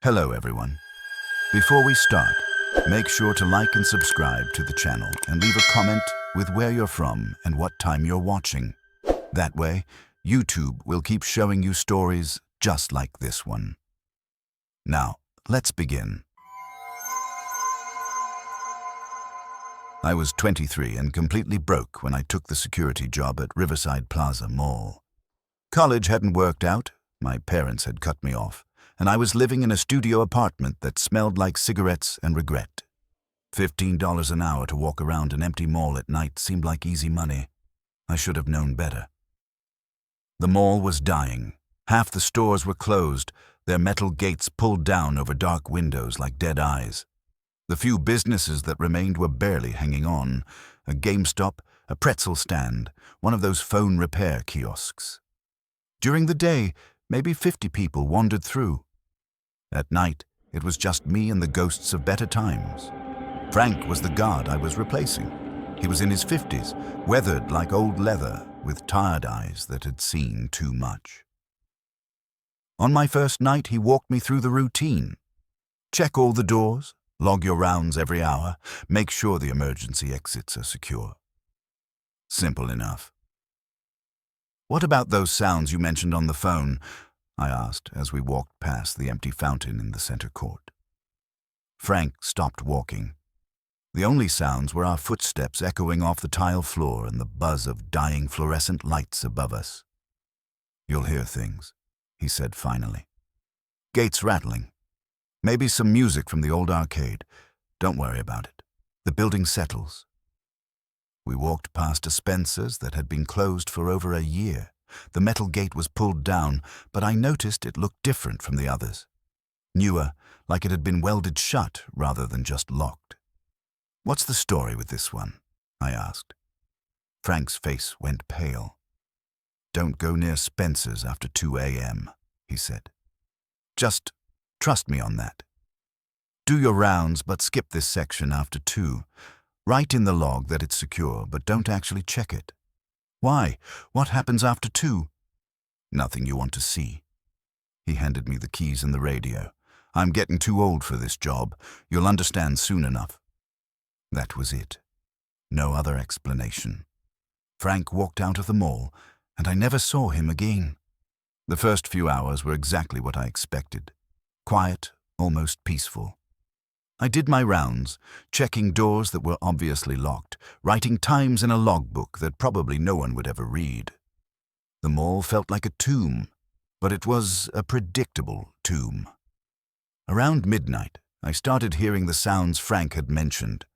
Hello everyone. Before we start, make sure to like and subscribe to the channel and leave a comment with where you're from and what time you're watching. That way, YouTube will keep showing you stories just like this one. Now, let's begin. I was 23 and completely broke when I took the security job at Riverside Plaza Mall. College hadn't worked out, my parents had cut me off, and I was living in a studio apartment that smelled like cigarettes and regret. $15 an hour to walk around an empty mall at night seemed like easy money. I should have known better. The mall was dying. Half the stores were closed, their metal gates pulled down over dark windows like dead eyes. The few businesses that remained were barely hanging on. A GameStop, a pretzel stand, one of those phone repair kiosks. During the day, maybe 50 people wandered through. At night, it was just me and the ghosts of better times. Frank was the guard I was replacing. He was in his 50s, weathered like old leather, with tired eyes that had seen too much. On my first night, he walked me through the routine. Check all the doors, log your rounds every hour, make sure the emergency exits are secure. Simple enough. "What about those sounds you mentioned on the phone?" I asked as we walked past the empty fountain in the center court. Frank stopped walking. The only sounds were our footsteps echoing off the tile floor and the buzz of dying fluorescent lights above us. "You'll hear things," he said finally. "Gates rattling. Maybe some music from the old arcade. Don't worry about it. The building settles." We walked past a Spencer's that had been closed for over a year. The metal gate was pulled down, but I noticed it looked different from the others. Newer, like it had been welded shut rather than just locked. "What's the story with this one?" I asked. Frank's face went pale. "Don't go near Spencer's after 2 a.m., he said. "Just trust me on that. Do your rounds, but skip this section after 2. Write in the log that it's secure, but don't actually check it." "Why? What happens after 2? "Nothing you want to see." He handed me the keys and the radio. "I'm getting too old for this job. You'll understand soon enough." That was it. No other explanation. Frank walked out of the mall, and I never saw him again. The first few hours were exactly what I expected. Quiet, almost peaceful. I did my rounds, checking doors that were obviously locked, writing times in a logbook that probably no one would ever read. The mall felt like a tomb, but it was a predictable tomb. Around midnight, I started hearing the sounds Frank had mentioned.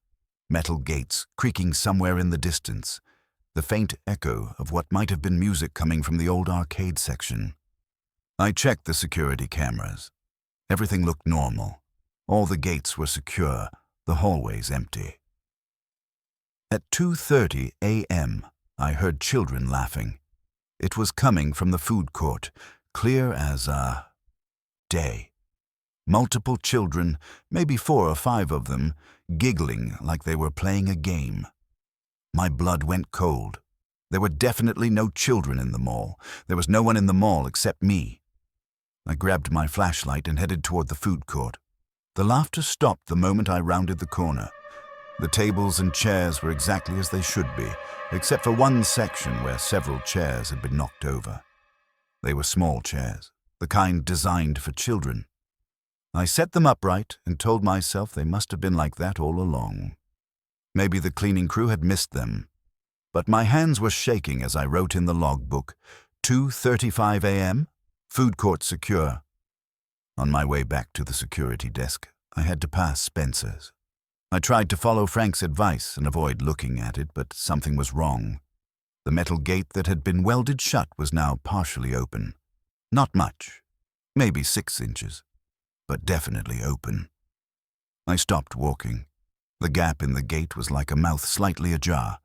Metal gates creaking somewhere in the distance, the faint echo of what might have been music coming from the old arcade section. I checked the security cameras. Everything looked normal. All the gates were secure, the hallways empty. At 2:30 a.m., I heard children laughing. It was coming from the food court, clear as day. Multiple children, maybe 4 or 5 of them, giggling like they were playing a game. My blood went cold. There were definitely no children in the mall. There was no one in the mall except me. I grabbed my flashlight and headed toward the food court. The laughter stopped the moment I rounded the corner. The tables and chairs were exactly as they should be, except for one section where several chairs had been knocked over. They were small chairs, the kind designed for children. I set them upright and told myself they must have been like that all along. Maybe the cleaning crew had missed them. But my hands were shaking as I wrote in the logbook, 2:35 a.m., food court secure. On my way back to the security desk, I had to pass Spencer's. I tried to follow Frank's advice and avoid looking at it, but something was wrong. The metal gate that had been welded shut was now partially open. Not much, maybe 6 inches, but definitely open. I stopped walking. The gap in the gate was like a mouth slightly ajar,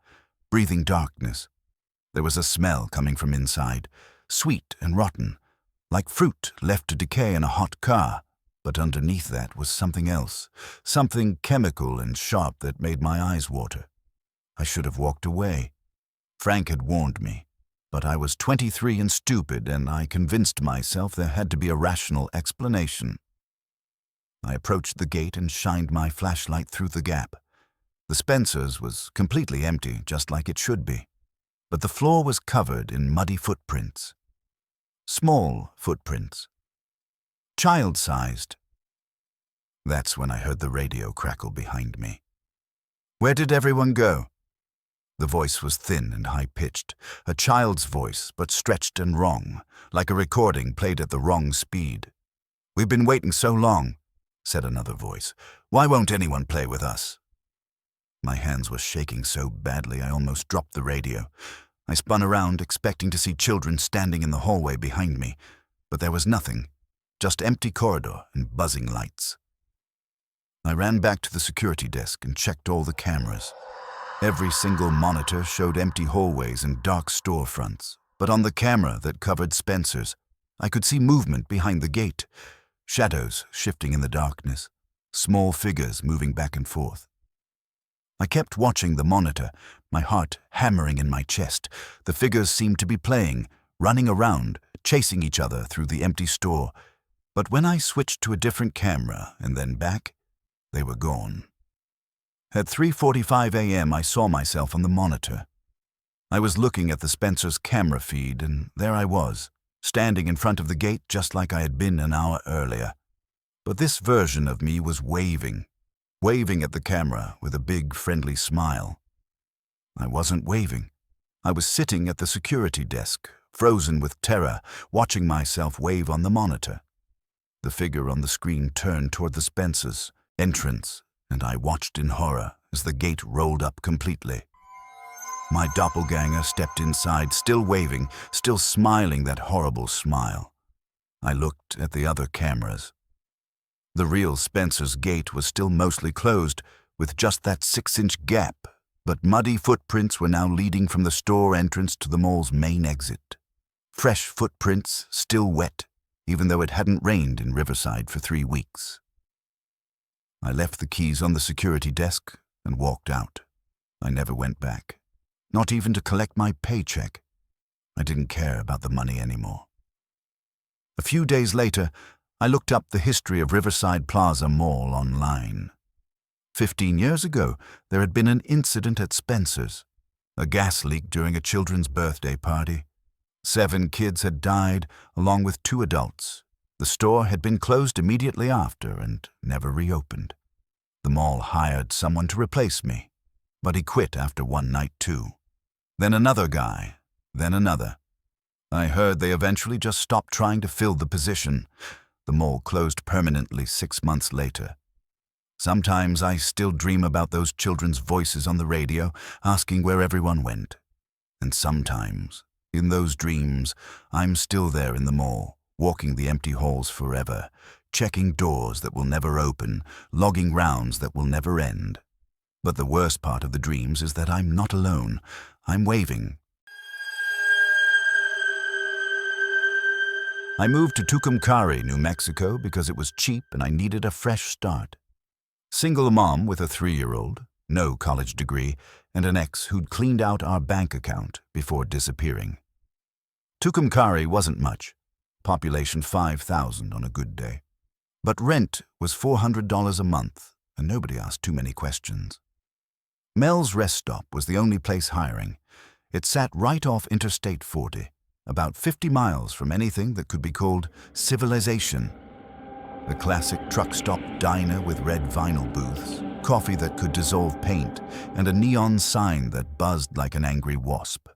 breathing darkness. There was a smell coming from inside, sweet and rotten, like fruit left to decay in a hot car, but underneath that was something else, something chemical and sharp that made my eyes water. I should have walked away. Frank had warned me, but I was 23 and stupid, and I convinced myself there had to be a rational explanation. I approached the gate and shined my flashlight through the gap. The Spencer's was completely empty, just like it should be. But the floor was covered in muddy footprints. Small footprints. Child-sized. That's when I heard the radio crackle behind me. "Where did everyone go?" The voice was thin and high-pitched, a child's voice, but stretched and wrong, like a recording played at the wrong speed. "We've been waiting so long," said another voice. "Why won't anyone play with us?" My hands were shaking so badly I almost dropped the radio. I spun around, expecting to see children standing in the hallway behind me, but there was nothing, just empty corridor and buzzing lights. I ran back to the security desk and checked all the cameras. Every single monitor showed empty hallways and dark storefronts, but on the camera that covered Spencer's, I could see movement behind the gate, shadows shifting in the darkness, small figures moving back and forth. I kept watching the monitor, my heart hammering in my chest. The figures seemed to be playing, running around, chasing each other through the empty store. But when I switched to a different camera and then back, they were gone. At 3:45 a.m., I saw myself on the monitor. I was looking at the Spencer's camera feed, and there I was, standing in front of the gate just like I had been an hour earlier. But this version of me was waving at the camera with a big, friendly smile. I wasn't waving. I was sitting at the security desk, frozen with terror, watching myself wave on the monitor. The figure on the screen turned toward the Spencer's entrance, and I watched in horror as the gate rolled up completely. My doppelganger stepped inside, still waving, still smiling that horrible smile. I looked at the other cameras. The real Spencer's gate was still mostly closed, with just that 6-inch gap, but muddy footprints were now leading from the store entrance to the mall's main exit. Fresh footprints, still wet, even though it hadn't rained in Riverside for 3 weeks. I left the keys on the security desk and walked out. I never went back, not even to collect my paycheck. I didn't care about the money anymore. A few days later, I looked up the history of Riverside Plaza Mall online. 15 years ago, there had been an incident at Spencer's, a gas leak during a children's birthday party. 7 kids had died, along with 2 adults. The store had been closed immediately after and never reopened. The mall hired someone to replace me, but he quit after one night too. Then another guy, then another. I heard they eventually just stopped trying to fill the position. The mall closed permanently 6 months later. Sometimes I still dream about those children's voices on the radio, asking where everyone went. And sometimes, in those dreams, I'm still there in the mall, walking the empty halls forever, checking doors that will never open, logging rounds that will never end. But the worst part of the dreams is that I'm not alone. I'm waving. I moved to Tucumcari, New Mexico, because it was cheap and I needed a fresh start. Single mom with a 3-year-old, no college degree, and an ex who'd cleaned out our bank account before disappearing. Tucumcari wasn't much, population 5,000 on a good day. But rent was $400 a month, and nobody asked too many questions. Mel's Rest Stop was the only place hiring. It sat right off Interstate 40, about 50 miles from anything that could be called civilization. A classic truck stop diner with red vinyl booths, coffee that could dissolve paint, and a neon sign that buzzed like an angry wasp.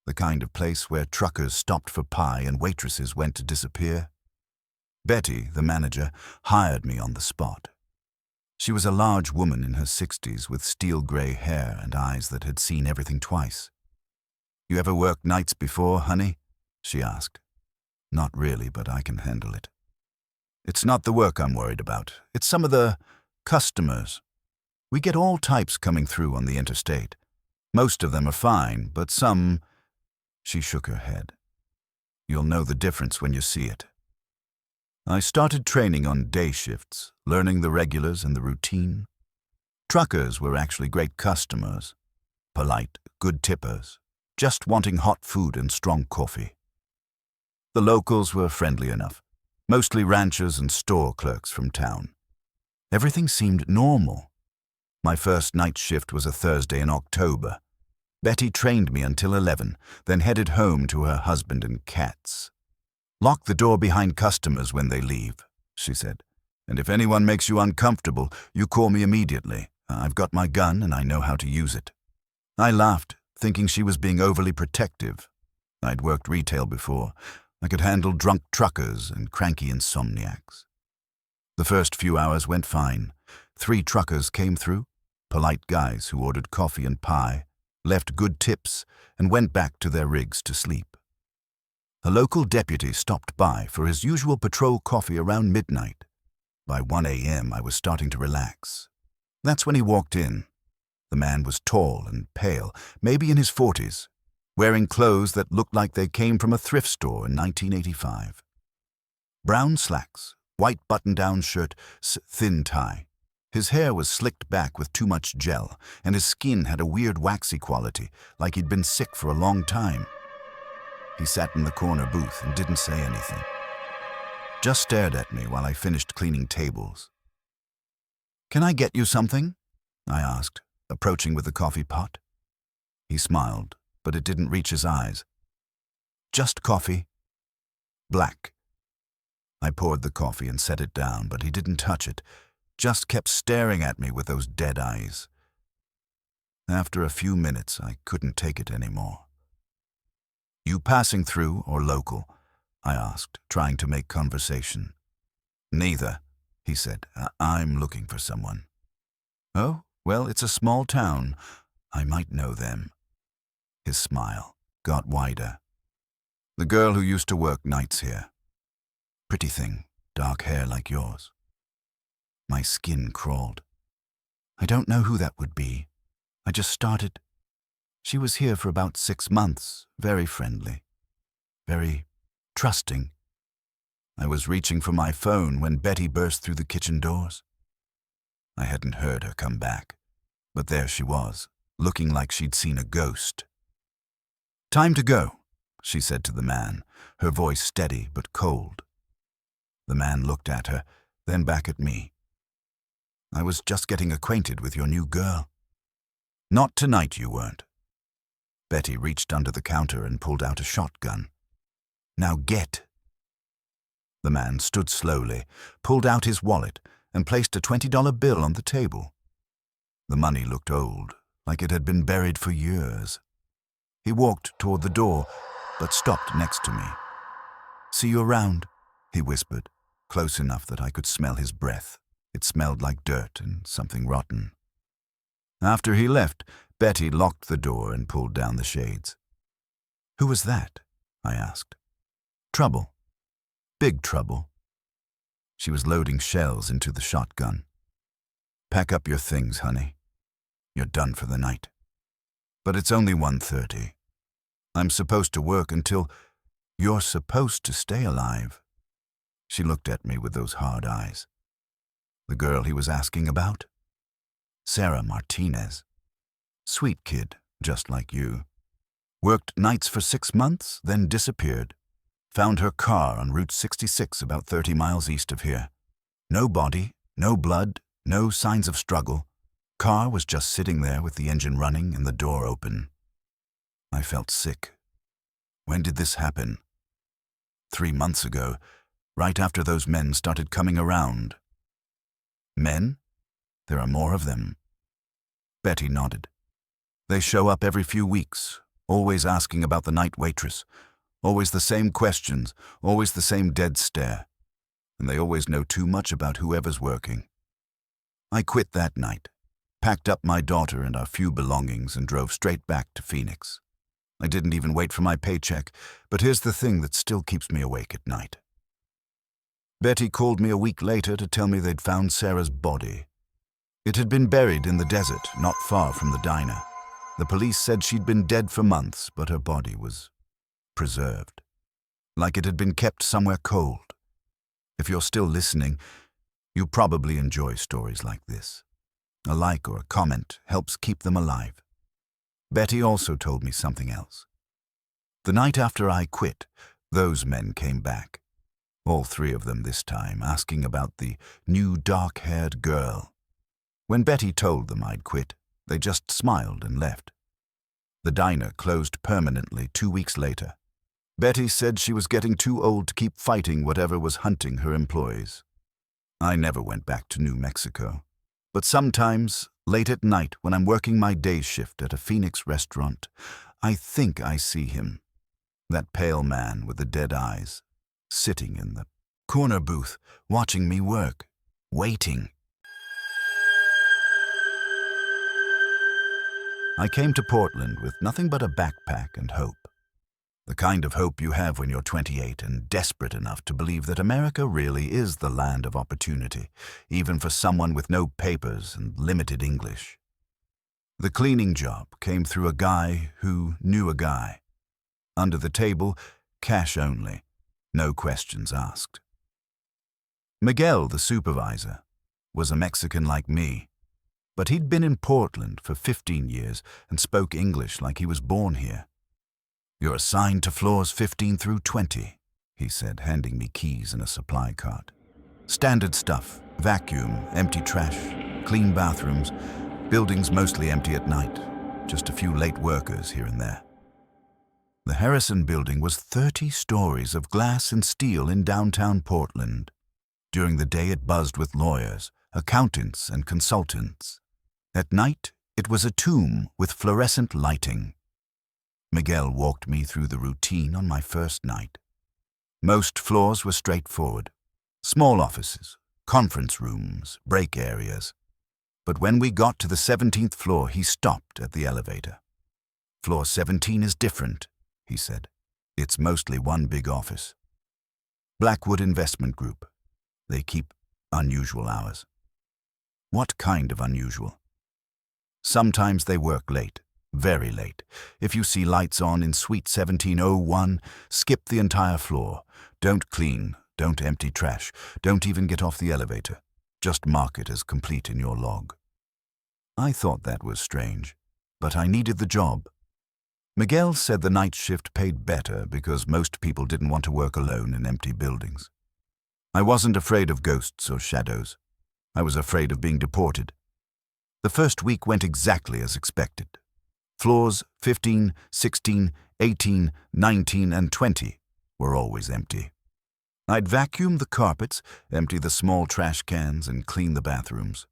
The kind of place where truckers stopped for pie and waitresses went to disappear. Betty, the manager, hired me on the spot. She was a large woman in her 60s with steel-gray hair and eyes that had seen everything twice. "You ever worked nights before, honey?" she asked. "Not really, but I can handle it." "It's not the work I'm worried about. It's some of the customers. We get all types coming through on the interstate. Most of them are fine, but some—" She shook her head. "You'll know the difference when you see it." I started training on day shifts, learning the regulars and the routine. Truckers were actually great customers. Polite, good tippers, just wanting hot food and strong coffee. The locals were friendly enough. mostly ranchers and store clerks from town. Everything seemed normal. My first night shift was a Thursday in October. Betty trained me until 11, then headed home to her husband and cats. "Lock the door behind customers when they leave," she said. "And if anyone makes you uncomfortable, you call me immediately. I've got my gun and I know how to use it." I laughed, thinking she was being overly protective. I'd worked retail before. I could handle drunk truckers and cranky insomniacs. The first few hours went fine. 3 truckers came through, polite guys who ordered coffee and pie, left good tips, and went back to their rigs to sleep. A local deputy stopped by for his usual patrol coffee around midnight. By 1 a.m. I was starting to relax. That's when he walked in. The man was tall and pale, maybe in his 40s, wearing clothes that looked like they came from a thrift store in 1985. Brown slacks, white button-down shirt, thin tie. His hair was slicked back with too much gel, and his skin had a weird waxy quality, like he'd been sick for a long time. He sat in the corner booth and didn't say anything. Just stared at me while I finished cleaning tables. "Can I get you something?" I asked, approaching with the coffee pot. He smiled, but it didn't reach his eyes. "Just coffee." "Black." I poured the coffee and set it down, but he didn't touch it, just kept staring at me with those dead eyes. After a few minutes, I couldn't take it anymore. "You passing through or local?" I asked, trying to make conversation. "Neither," he said. "I'm looking for someone." "Oh, well, it's a small town. I might know them." His smile got wider. "The girl who used to work nights here. Pretty thing, dark hair like yours." My skin crawled. "I don't know who that would be. I just started. She was here for about 6 months, very friendly, very trusting." I was reaching for my phone when Betty burst through the kitchen doors. I hadn't heard her come back, but there she was, looking like she'd seen a ghost. "Time to go," she said to the man, her voice steady but cold. The man looked at her, then back at me. "I was just getting acquainted with your new girl." "Not tonight, you weren't." Betty reached under the counter and pulled out a shotgun. "Now get." The man stood slowly, pulled out his wallet, and placed a $20 bill on the table. The money looked old, like it had been buried for years. He walked toward the door, but stopped next to me. "See you around," he whispered, close enough that I could smell his breath. It smelled like dirt and something rotten. After he left, Betty locked the door and pulled down the shades. "Who was that?" I asked. "Trouble. Big trouble." She was loading shells into the shotgun. "Pack up your things, honey. You're done for the night. But it's only 1:30. I'm supposed to work until... You're supposed to stay alive." She looked at me with those hard eyes. "The girl he was asking about?" "Sarah Martinez. Sweet kid, just like you. Worked nights for 6 months, then disappeared. Found her car on Route 66 about 30 miles east of here. No body, no blood, no signs of struggle. Car was just sitting there with the engine running and the door open." I felt sick. "When did this happen?" 3 months ago, right after those men started coming around." "Men? There are more of them." Betty nodded. "They show up every few weeks, always asking about the night waitress. Always the same questions, always the same dead stare. And they always know too much about whoever's working." I quit that night, packed up my daughter and our few belongings and drove straight back to Phoenix. I didn't even wait for my paycheck, but here's the thing that still keeps me awake at night. Betty called me a week later to tell me they'd found Sarah's body. It had been buried in the desert, not far from the diner. The police said she'd been dead for months, but her body was preserved, like it had been kept somewhere cold. If you're still listening, you probably enjoy stories like this. A like or a comment helps keep them alive. Betty also told me something else. The night after I quit, those men came back. all three of them this time, asking about the new dark-haired girl. When Betty told them I'd quit, they just smiled and left. The diner closed permanently 2 weeks later. Betty said she was getting too old to keep fighting whatever was hunting her employees. I never went back to New Mexico, but sometimes, late at night when I'm working my day shift at a Phoenix restaurant, I think I see him, that pale man with the dead eyes, sitting in the corner booth, watching me work, waiting. I came to Portland with nothing but a backpack and hope. The kind of hope you have when you're 28 and desperate enough to believe that America really is the land of opportunity, even for someone with no papers and limited English. The cleaning job came through a guy who knew a guy. Under the table, cash only, no questions asked. Miguel, the supervisor, was a Mexican like me, but he'd been in Portland for 15 years and spoke English like he was born here. "You're assigned to floors 15 through 20, he said, handing me keys and a supply cart. "Standard stuff, vacuum, empty trash, clean bathrooms, buildings mostly empty at night, just a few late workers here and there." The Harrison building was 30 stories of glass and steel in downtown Portland. During the day it buzzed with lawyers, accountants, and consultants. At night it was a tomb with fluorescent lighting. Miguel walked me through the routine on my first night. Most floors were straightforward. Small offices, conference rooms, break areas. But when we got to the 17th floor, he stopped at the elevator. "Floor 17 is different," he said. "It's mostly one big office. Blackwood Investment Group. They keep unusual hours." "What kind of unusual?" "Sometimes they work late. Very late. If you see lights on in Suite 1701, skip the entire floor. Don't clean, don't empty trash, don't even get off the elevator. Just mark it as complete in your log." I thought that was strange, but I needed the job. Miguel said the night shift paid better because most people didn't want to work alone in empty buildings. I wasn't afraid of ghosts or shadows. I was afraid of being deported. The first week went exactly as expected. Floors 15, 16, 18, 19, and 20 were always empty. I'd vacuum the carpets, empty the small trash cans, and clean the bathrooms.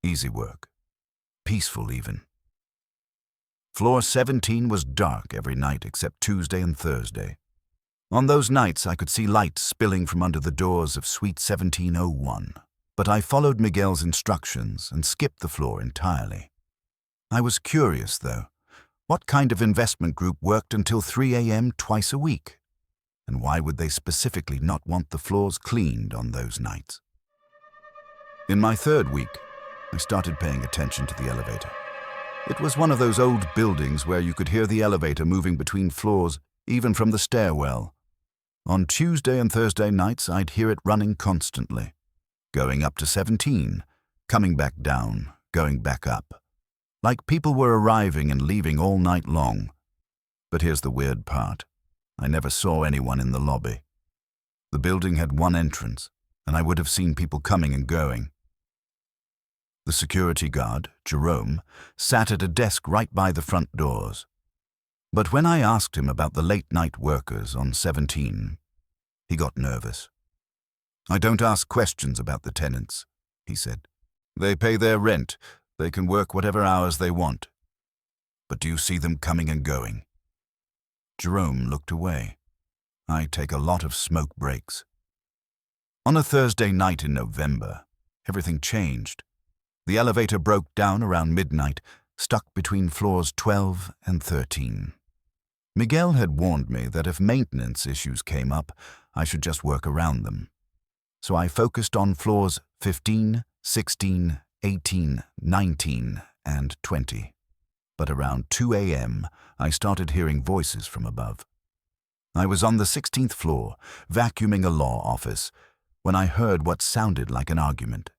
Easy work. Peaceful even. Floor 17 was dark every night except Tuesday and Thursday. On those nights I could see light spilling from under the doors of Suite 1701, but I followed Miguel's instructions and skipped the floor entirely. I was curious, though. What kind of investment group worked until 3 a.m. twice a week? And why would they specifically not want the floors cleaned on those nights? In my third week, I started paying attention to the elevator. It was one of those old buildings where you could hear the elevator moving between floors, even from the stairwell. On Tuesday and Thursday nights, I'd hear it running constantly, going up to 17, coming back down, going back up. Like people were arriving and leaving all night long. But here's the weird part. I never saw anyone in the lobby. The building had one entrance, and I would have seen people coming and going. The security guard, Jerome, sat at a desk right by the front doors. But when I asked him about the late-night workers on 17, he got nervous. "I don't ask questions about the tenants," he said. "They pay their rent. They can work whatever hours they want. But do you see them coming and going?" Jerome looked away. I take a lot of smoke breaks. On a Thursday night in November, everything changed. The elevator broke down around midnight, stuck between floors 12 and 13. Miguel had warned me that if maintenance issues came up, I should just work around them. So I focused on floors 15, 16, 18, 19, and 20. But around 2 a.m., I started hearing voices from above. I was on the 16th floor, vacuuming a law office, when I heard what sounded like an argument.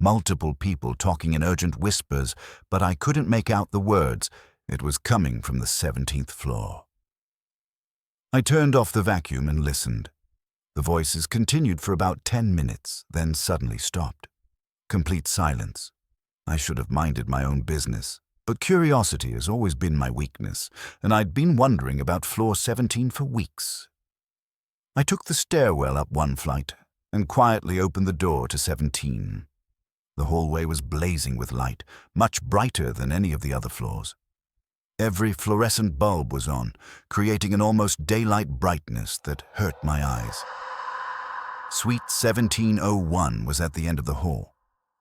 Multiple people talking in urgent whispers, but I couldn't make out the words. It was coming from the 17th floor. I turned off the vacuum and listened. The voices continued for about 10 minutes, then suddenly stopped. Complete silence. I should have minded my own business, but curiosity has always been my weakness, and I'd been wondering about floor 17 for weeks. I took the stairwell up one flight and quietly opened the door to 17. The hallway was blazing with light, much brighter than any of the other floors. Every fluorescent bulb was on, creating an almost daylight brightness that hurt my eyes. Suite 1701 was at the end of the hall.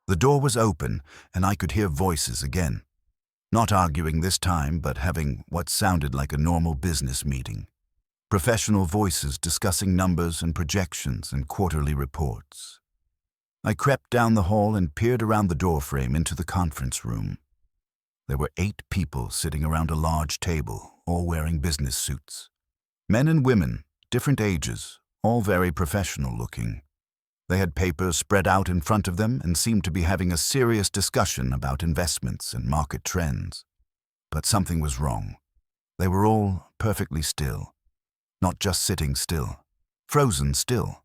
The door was open, and I could hear voices again. Not arguing this time, but having what sounded like a normal business meeting. Professional voices discussing numbers and projections and quarterly reports. I crept down the hall and peered around the doorframe into the conference room. There were 8 people sitting around a large table, all wearing business suits. Men and women, different ages, all very professional looking. They had papers spread out in front of them and seemed to be having a serious discussion about investments and market trends. But something was wrong. They were all perfectly still. Not just sitting still, frozen still.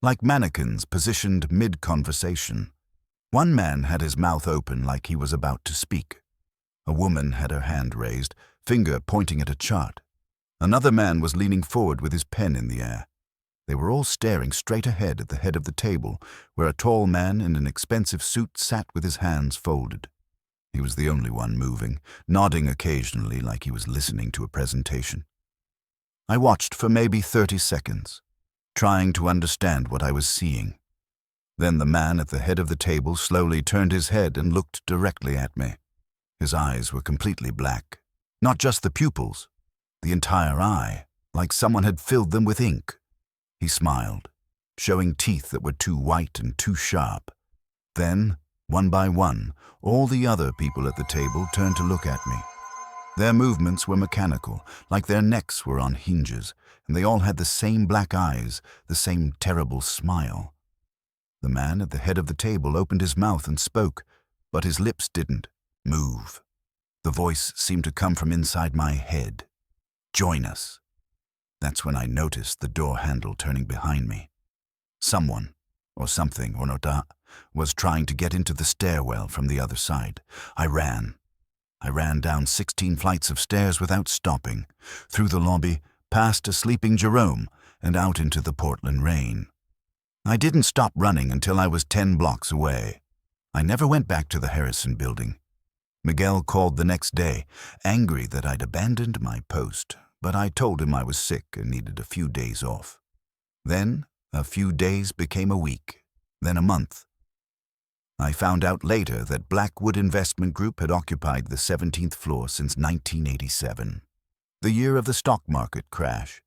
Like mannequins positioned mid-conversation. One man had his mouth open like he was about to speak. A woman had her hand raised, finger pointing at a chart. Another man was leaning forward with his pen in the air. They were all staring straight ahead at the head of the table, where a tall man in an expensive suit sat with his hands folded. He was the only one moving, nodding occasionally like he was listening to a presentation. I watched for maybe 30 seconds, trying to understand what I was seeing. Then the man at the head of the table slowly turned his head and looked directly at me. His eyes were completely black, not just the pupils, the entire eye, like someone had filled them with ink. He smiled, showing teeth that were too white and too sharp. Then, one by one, all the other people at the table turned to look at me. Their movements were mechanical, like their necks were on hinges, and they all had the same black eyes, the same terrible smile. The man at the head of the table opened his mouth and spoke, but his lips didn't move. The voice seemed to come from inside my head. Join us. That's when I noticed the door handle turning behind me. Someone, or something, or nota, was trying to get into the stairwell from the other side. I ran down 16 flights of stairs without stopping, through the lobby, past a sleeping Jerome, and out into the Portland rain. I didn't stop running until I was 10 blocks away. I never went back to the Harrison building. Miguel called the next day, angry that I'd abandoned my post, but I told him I was sick and needed a few days off. Then, a few days became a week, then a month. I found out later that Blackwood Investment Group had occupied the 17th floor since 1987, the year of the stock market crash,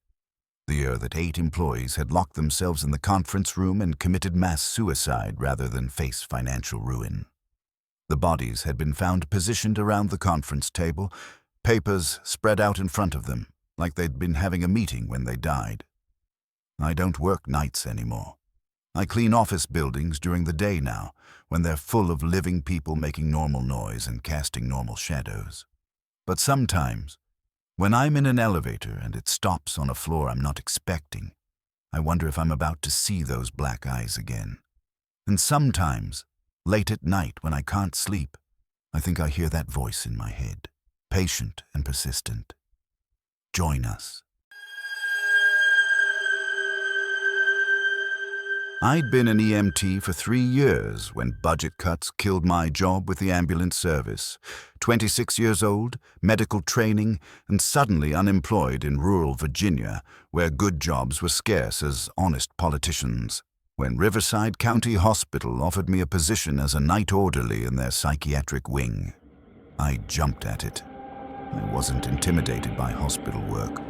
the year that 8 employees had locked themselves in the conference room and committed mass suicide rather than face financial ruin. The bodies had been found positioned around the conference table, papers spread out in front of them, like they'd been having a meeting when they died. I don't work nights anymore. I clean office buildings during the day now, when they're full of living people making normal noise and casting normal shadows. But sometimes, when I'm in an elevator and it stops on a floor I'm not expecting, I wonder if I'm about to see those black eyes again. And sometimes, late at night when I can't sleep, I think I hear that voice in my head, patient and persistent. Join us. I'd been an EMT for 3 years when budget cuts killed my job with the ambulance service. 26 years old, medical training, and suddenly unemployed in rural Virginia, where good jobs were scarce as honest politicians. When Riverside County Hospital offered me a position as a night orderly in their psychiatric wing, I jumped at it. I wasn't intimidated by hospital work.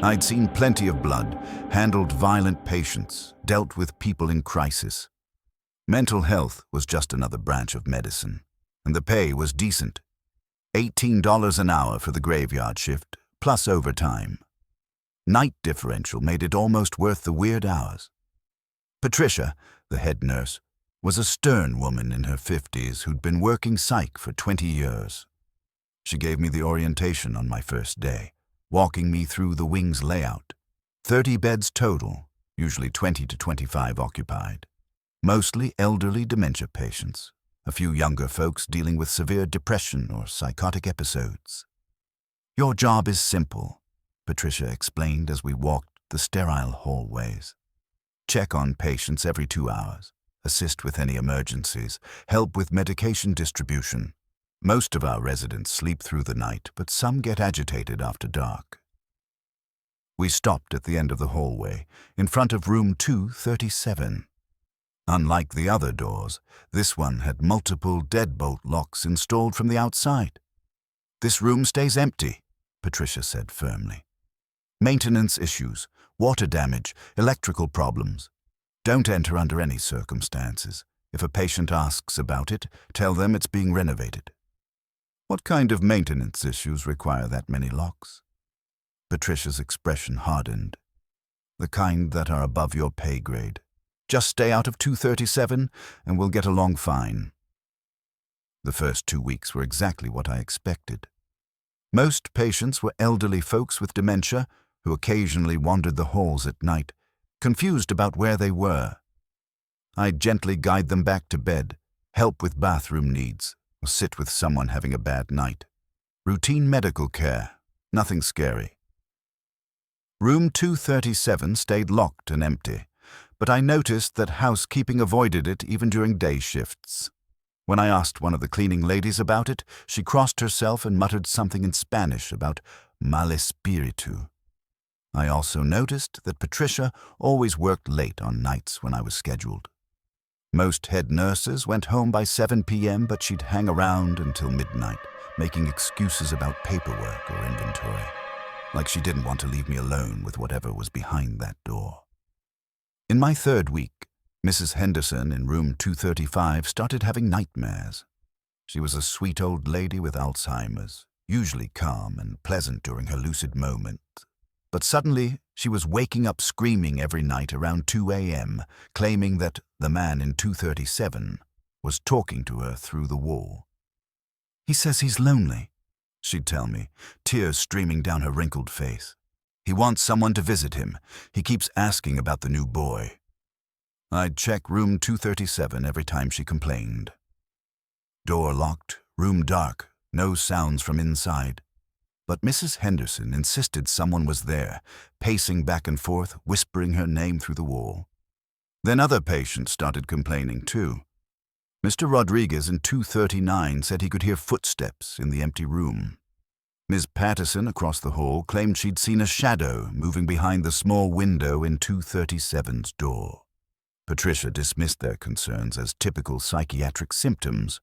I'd seen plenty of blood, handled violent patients, dealt with people in crisis. Mental health was just another branch of medicine, and the pay was decent. $18 an hour for the graveyard shift, plus overtime. Night differential made it almost worth the weird hours. Patricia, the head nurse, was a stern woman in her 50s who'd been working psych for 20 years. She gave me the orientation on my first day, walking me through the wing's layout. 30 beds total, usually 20 to 25 occupied. Mostly elderly dementia patients, a few younger folks dealing with severe depression or psychotic episodes. Your job is simple, Patricia explained as we walked the sterile hallways. Check on patients every 2 hours, assist with any emergencies, help with medication distribution. Most of our residents sleep through the night, but some get agitated after dark. We stopped at the end of the hallway, in front of room 237. Unlike the other doors, this one had multiple deadbolt locks installed from the outside. "This room stays empty," Patricia said firmly. "Maintenance issues, water damage, electrical problems. Don't enter under any circumstances. If a patient asks about it, tell them it's being renovated." "What kind of maintenance issues require that many locks?" Patricia's expression hardened. "The kind that are above your pay grade. Just stay out of 237 and we'll get along fine." The first 2 weeks were exactly what I expected. Most patients were elderly folks with dementia who occasionally wandered the halls at night, confused about where they were. I'd gently guide them back to bed, help with bathroom needs, or sit with someone having a bad night. Routine medical care, nothing scary. Room 237 stayed locked and empty, but I noticed that housekeeping avoided it even during day shifts. When I asked one of the cleaning ladies about it, she crossed herself and muttered something in Spanish about mal espíritu. I also noticed that Patricia always worked late on nights when I was scheduled. Most head nurses went home by 7 p.m., but she'd hang around until midnight, making excuses about paperwork or inventory, like she didn't want to leave me alone with whatever was behind that door. In my 3rd week, Mrs. Henderson in room 235 started having nightmares. She was a sweet old lady with Alzheimer's, usually calm and pleasant during her lucid moments. But suddenly, she was waking up screaming every night around 2 a.m., claiming that the man in 237 was talking to her through the wall. "He says he's lonely," she'd tell me, tears streaming down her wrinkled face. "He wants someone to visit him. He keeps asking about the new boy." I'd check room 237 every time she complained. Door locked, room dark, no sounds from inside. But Mrs. Henderson insisted someone was there, pacing back and forth, whispering her name through the wall. Then other patients started complaining too. Mr. Rodriguez in 239 said he could hear footsteps in the empty room. Ms. Patterson across the hall claimed she'd seen a shadow moving behind the small window in 237's door. Patricia dismissed their concerns as typical psychiatric symptoms.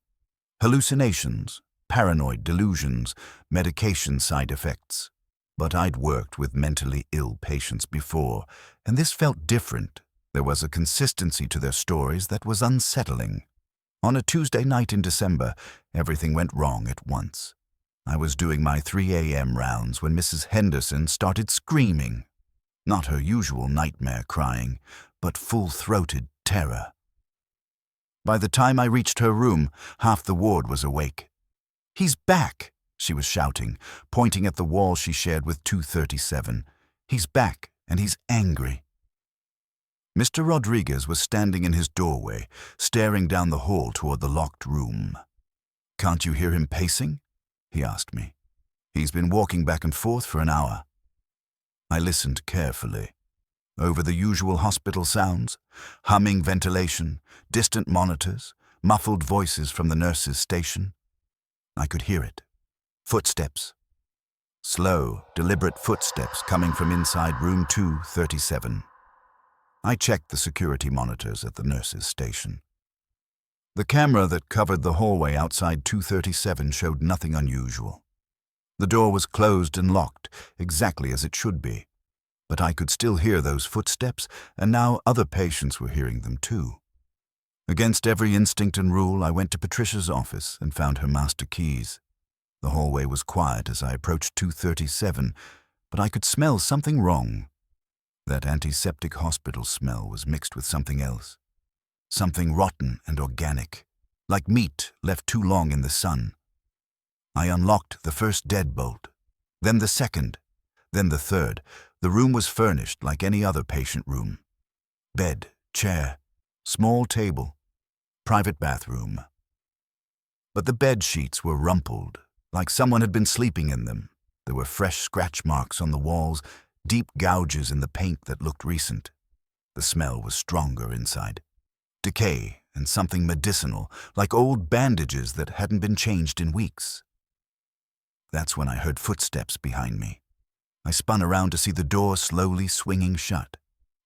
Hallucinations, paranoid delusions, medication side effects. But I'd worked with mentally ill patients before, and this felt different. There was a consistency to their stories that was unsettling. On a Tuesday night in December, everything went wrong at once. I was doing my 3 a.m. rounds when Mrs. Henderson started screaming. Not her usual nightmare crying, but full-throated terror. By the time I reached her room, half the ward was awake. "He's back," she was shouting, pointing at the wall she shared with 237. "He's back, and he's angry." Mr. Rodriguez was standing in his doorway, staring down the hall toward the locked room. "Can't you hear him pacing?" he asked me. "He's been walking back and forth for an hour." I listened carefully. Over the usual hospital sounds, humming ventilation, distant monitors, muffled voices from the nurse's station. I could hear it. Footsteps. Slow, deliberate footsteps coming from inside room 237. I checked the security monitors at the nurse's station. The camera that covered the hallway outside 237 showed nothing unusual. The door was closed and locked, exactly as it should be. But I could still hear those footsteps, and now other patients were hearing them too. Against every instinct and rule, I went to Patricia's office and found her master keys. The hallway was quiet as I approached 237, but I could smell something wrong. That antiseptic hospital smell was mixed with something else. Something rotten and organic, like meat left too long in the sun. I unlocked the first deadbolt, then the second, then the third. The room was furnished like any other patient room. Bed, chair, small table, private bathroom. But the bed sheets were rumpled, like someone had been sleeping in them. There were fresh scratch marks on the walls, deep gouges in the paint that looked recent. The smell was stronger inside. Decay and something medicinal, like old bandages that hadn't been changed in weeks. That's when I heard footsteps behind me. I spun around to see the door slowly swinging shut.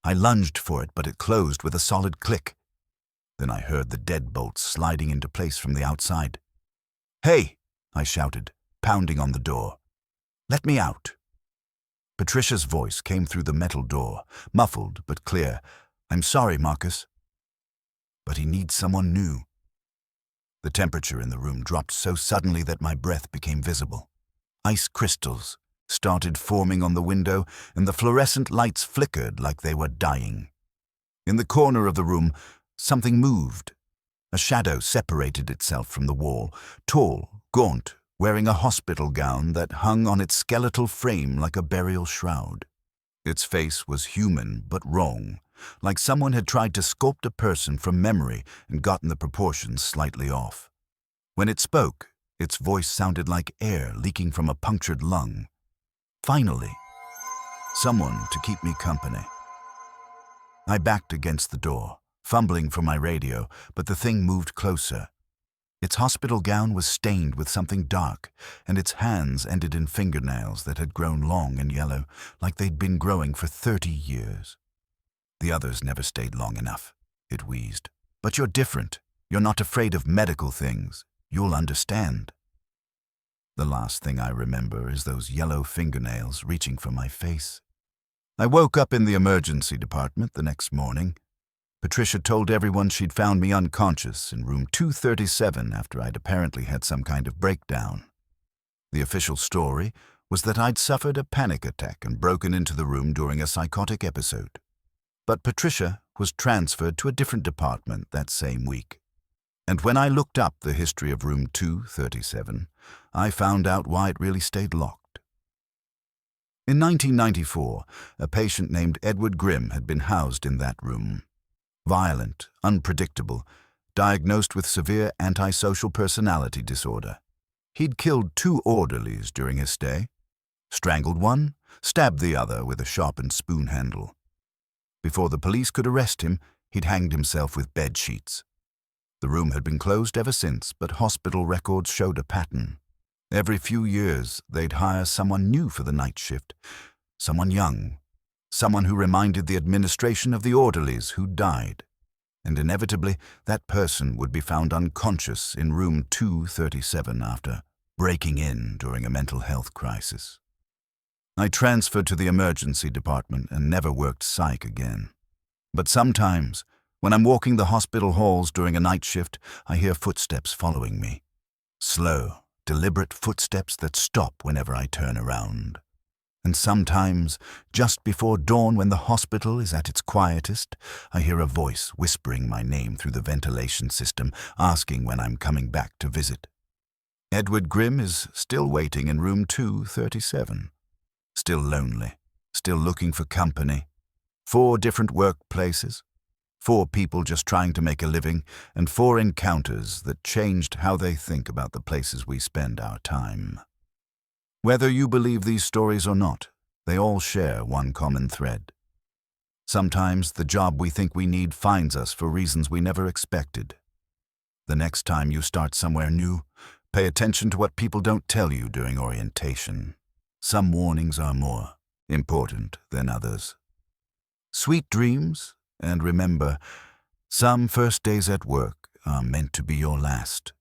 I lunged for it, but it closed with a solid click. Then I heard the deadbolts sliding into place from the outside. "Hey!" I shouted, pounding on the door. "Let me out!" Patricia's voice came through the metal door, muffled but clear. "I'm sorry, Marcus. But he needs someone new." The temperature in the room dropped so suddenly that my breath became visible. Ice crystals started forming on the window, and the fluorescent lights flickered like they were dying. In the corner of the room, something moved. A shadow separated itself from the wall, tall, gaunt, wearing a hospital gown that hung on its skeletal frame like a burial shroud. Its face was human but wrong, like someone had tried to sculpt a person from memory and gotten the proportions slightly off. When it spoke, its voice sounded like air leaking from a punctured lung. Finally, someone to keep me company. I backed against the door, fumbling for my radio, but the thing moved closer. Its hospital gown was stained with something dark, and its hands ended in fingernails that had grown long and yellow, like they'd been growing for 30 years. "The others never stayed long enough," it wheezed. "But you're different. You're not afraid of medical things. You'll understand." The last thing I remember is those yellow fingernails reaching for my face. I woke up in the emergency department the next morning. Patricia told everyone she'd found me unconscious in room 237 after I'd apparently had some kind of breakdown. The official story was that I'd suffered a panic attack and broken into the room during a psychotic episode. But Patricia was transferred to a different department that same week. And when I looked up the history of room 237, I found out why it really stayed locked. In 1994, a patient named Edward Grimm had been housed in that room. Violent, unpredictable, diagnosed with severe antisocial personality disorder. He'd killed 2 orderlies during his stay, strangled one, stabbed the other with a sharpened spoon handle. Before the police could arrest him, he'd hanged himself with bed sheets. The room had been closed ever since, but hospital records showed a pattern. Every few years, they'd hire someone new for the night shift, someone young, someone who reminded the administration of the orderlies who died. And inevitably, that person would be found unconscious in room 237 after breaking in during a mental health crisis. I transferred to the emergency department and never worked psych again. But sometimes, when I'm walking the hospital halls during a night shift, I hear footsteps following me. Slow, deliberate footsteps that stop whenever I turn around. And sometimes, just before dawn when the hospital is at its quietest, I hear a voice whispering my name through the ventilation system, asking when I'm coming back to visit. Edward Grimm is still waiting in room 237. Still lonely, still looking for company. 4 different workplaces, 4 people just trying to make a living, and 4 encounters that changed how they think about the places we spend our time. Whether you believe these stories or not, they all share one common thread. Sometimes the job we think we need finds us for reasons we never expected. The next time you start somewhere new, pay attention to what people don't tell you during orientation. Some warnings are more important than others. Sweet dreams, and remember, some first days at work are meant to be your last.